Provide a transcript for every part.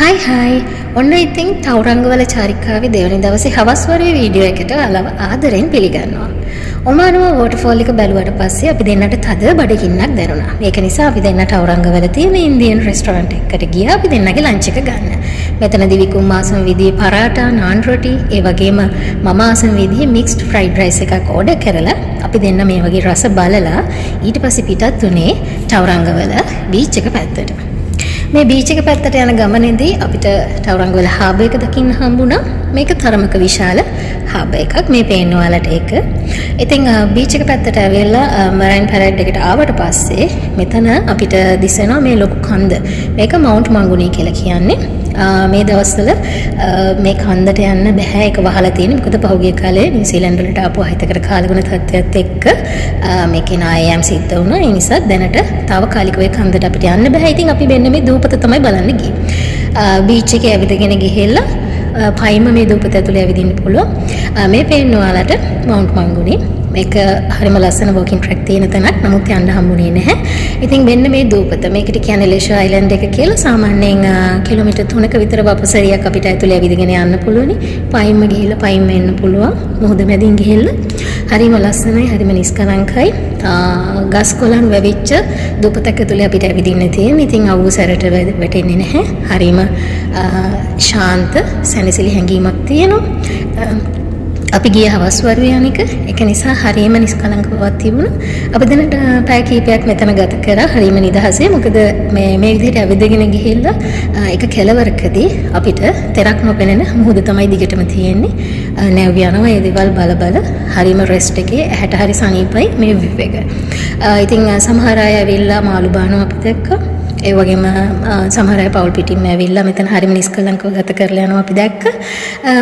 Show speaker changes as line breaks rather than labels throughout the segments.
Hi. ඔන්න ඉතින් තවුරංගවල චාරිකාවේ දෙවැනි දවසේ හවස් වරුවේ වීඩියෝ එකට ඔයාලව ආදරෙන් පිළිගන්නවා. ඔමානුව වෝටර්ෆෝල් එක බැලුවට පස්සේ අපි දෙන්නට තද බඩගින්නක් දැනුණා. ඒක නිසා අපි දෙන්න තවුරංගවල තියෙන ඉන්දියන් රෙස්ටොරන්ට් එකකට ගියා අපි දෙන්නගේ ලන්ච් එක ගන්න. මෙතනදී විකුම් ආසම විදිහේ පරාටා, නාන් රොටි, ඒ වගේම මම ආසම විදිහේ මික්ස්ඩ් ෆ්‍රයිඩ් රයිස් එකක් ඕඩර් කරලා අපි දෙන්න මේ වගේ රස බලලා ඊට පස්සේ පිටත් උනේ තවුරංගවල බීච් එක පැත්තට. මේ බීච් එක පැත්තට යන ගමනේදී අපිට තවුරංගවල හාබර් එක දකින්න හම්බුණා. මේක තරමක විශාල හාබර් එකක්. මේ පේන්න ඔයාලට ඒක. ඉතින් බීච් එක පැත්තට ඇවිල්ලා මරයින් පැරඩ් එකට ආවට පස්සේ මෙතන අපිට දිසෙනවා මේ ලොකු කන්ද. මේක මවුන්ට් මංගුනී කියලා කියන්නේ. මේ දවස්වල මේ කන්දට යන්න බෑ, ඒක වහලා තියෙන්නේ. මොකද පහුගිය කාලේ නිව්සීලන්ත වලට ආපු අහිතකර කාලගුණ තත්ත්වයක් එක්ක මේකේ නායම් සිද්ධ වුණා. ඒ නිසා දැනට තාවකාලිකව ඒ කන්දට අපිට යන්න බෑ. ඉතින් අපි මෙන්න මේ දූපත තමයි බලන්න ගියේ. බීච් එකේ ඇවිදගෙන ගිහිල්ලා පයින්ම මේ දූපත ඇතුලේ ඇවිදින්න පුළුවන්. මේ පේන්න ඔයාලට මවුන්ට් මංගුනී. මේක හරිම ලස්සන වෝකින් ට්‍රැක් තියෙන තැනක්. නමුත් යන්න හම්බුනේ නැහැ. ඉතින් මෙන්න මේ දූපත. මේකට කියන්නේ ලෙෂර් අයිලන්ඩ් එක කියලා. සාමාන්‍යයෙන් කිලෝමීටර් 3ක විතර වපසරියක් අපිට ඇතුලේ ඇවිදගෙන යන්න පුළුවනි. පයින්ම ගිහිල්ලා පයින්ම එන්න පුළුවන්. මුහුද මැදින් ගිහිල්ලා හරිම ලස්සනයි, හරිම නිස්කලංකයි. ගස් කොළන් වැවිච්ච දූපතක් ඇතුලේ අපිට ඇවිදින්න තියෙන. ඉතින් අවු සැරට වැටෙන්නේ නැහැ. හරිම ශාන්ත සැනසෙලි හැඟීමක් තියෙනවා. අපි ගිය හවස් වරුවේ අනික ඒක නිසා හරියම නිස්කලංකව තිබුණා. අපි දැනට පැය කිහිපයක් මෙතන ගත කරා හරියම නිදහසේ. මොකද මේ විදිහට ඇවිදගෙන ගිහිල්ලා ඒක කෙලවරකදී අපිට තෙරක් නොපෙනෙන මුහුද තමයි දිගටම තියෙන්නේ. නැව් යනවා ඒ දේවල් බල හරියම රෙස්ට් එකේ ඇහැට හරි සනීපයි මේ විව් එක. ඉතින් සමහර අය ඇවිල්ලා මාළු බානවා අපි දැක්කා. ඒ වගේම සමහර අය පවුල් පිටින්ම ඇවිල්ලා මෙතන හරිම නිස්කලංකව ගත කරලා යනවා අපි දැක්කා.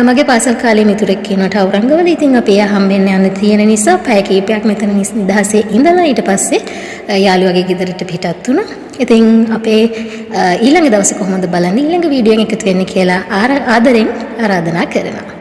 මගේ පාසල් කාලේ මිතුරෙක් ඉන්නවා තවුරංගවල. ඉතින් අපි එයා හම්බෙන්න යන්න තියෙන නිසා පැය කිහිපයක් මෙතන නිදහසේ ඉඳලා ඊට පස්සේ යාළුවගේ ගෙදරට පිටත් වුණා. ඉතින් අපේ ඊළඟ දවසේ කොහොමද බලන්නේ ඊළඟ වීඩියෝ එකක් එකතු වෙන්න කියලා ආදරෙන් ආරාධනා කරනවා.